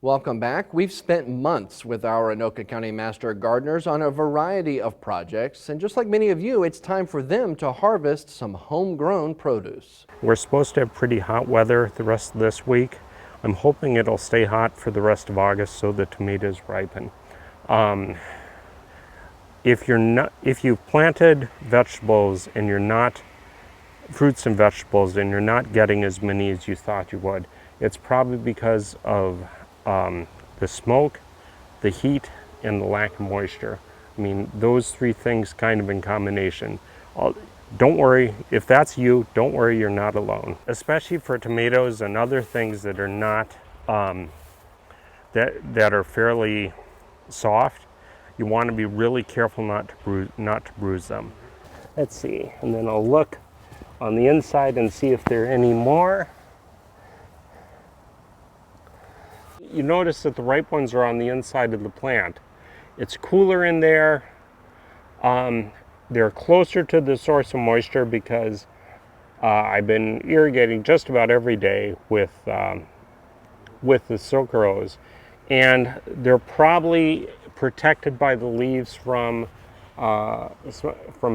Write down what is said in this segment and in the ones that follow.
Welcome back. We've spent months with our Anoka County Master Gardeners on a variety of projects, and just like many of you, it's time for them to harvest some homegrown produce. We're supposed to have pretty hot weather the rest of this week. I'm hoping it'll stay hot for the rest of August so the tomatoes ripen. If you've planted vegetables and you're not fruits and vegetables and you're not getting as many as you thought you would, it's probably because of the smoke, the heat, and the lack of moisture. I mean, those three things kind of in combination. Don't worry, if that's you, don't worry, you're not alone. Especially for tomatoes and other things that are not, that are fairly soft, you want to be really careful not to bruise them. Let's see, and then I'll look on the inside and see if there are any more. You notice that the ripe ones are on the inside of the plant. It's cooler in there. They're closer to the source of moisture because I've been irrigating just about every day with the sucrose, and they're probably protected by the leaves from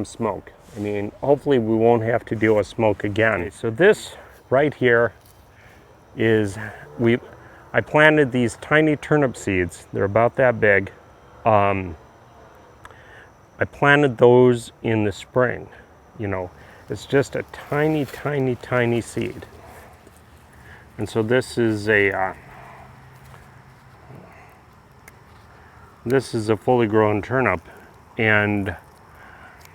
smoke. I mean, hopefully we won't have to deal with smoke again. So this right here is I planted these tiny turnip seeds. They're about that big. I planted those in the spring. You know, it's just a tiny, tiny, tiny seed. And so this is a fully grown turnip. And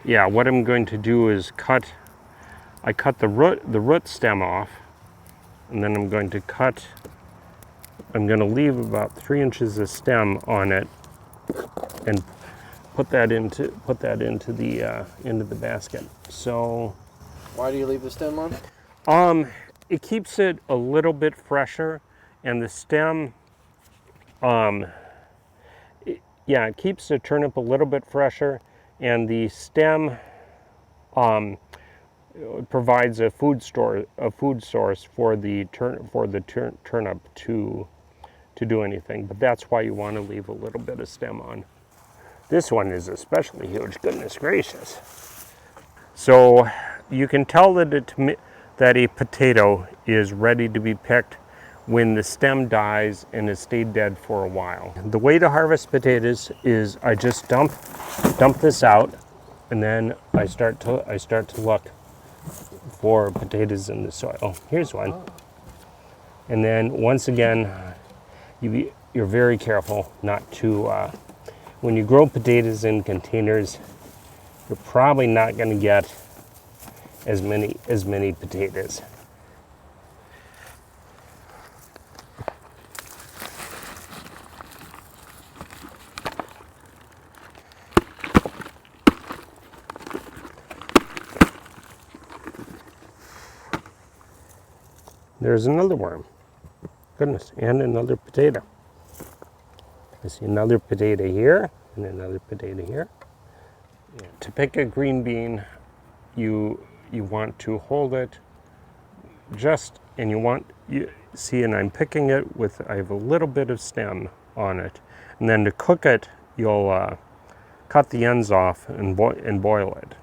yeah, what I'm going to do is I cut the root stem off, and then I'm going to leave about 3 inches of stem on it and put that into the basket. So Why do you leave the stem on? it keeps it a little bit fresher, and the stem it keeps the turnip a little bit fresher, and the stem provides a food source for the turnip to do anything. But that's why you want to leave a little bit of stem on. This one is especially huge, goodness gracious. So you can tell that a potato is ready to be picked when the stem dies and has stayed dead for a while. The way to harvest potatoes is I just dump this out, and then I start to look for potatoes in the soil. Here's one. And then once again, you're very careful not to, when you grow potatoes in containers, you're probably not going to get as many potatoes. There's another worm. Goodness, and another potato. I see another potato here and another potato here. Yeah. To pick a green bean, you want to hold it and I'm picking it I have a little bit of stem on it. And then to cook it, you'll cut the ends off and boil it.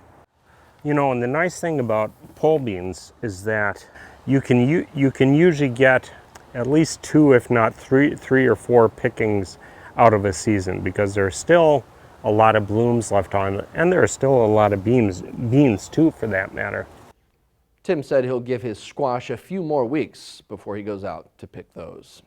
You know, and the nice thing about pole beans is that you can usually get at least 2, if not 3 or 4 pickings out of a season, because there's still a lot of blooms left on, and there are still a lot of beans too, for that matter. Tim said he'll give his squash a few more weeks before he goes out to pick those.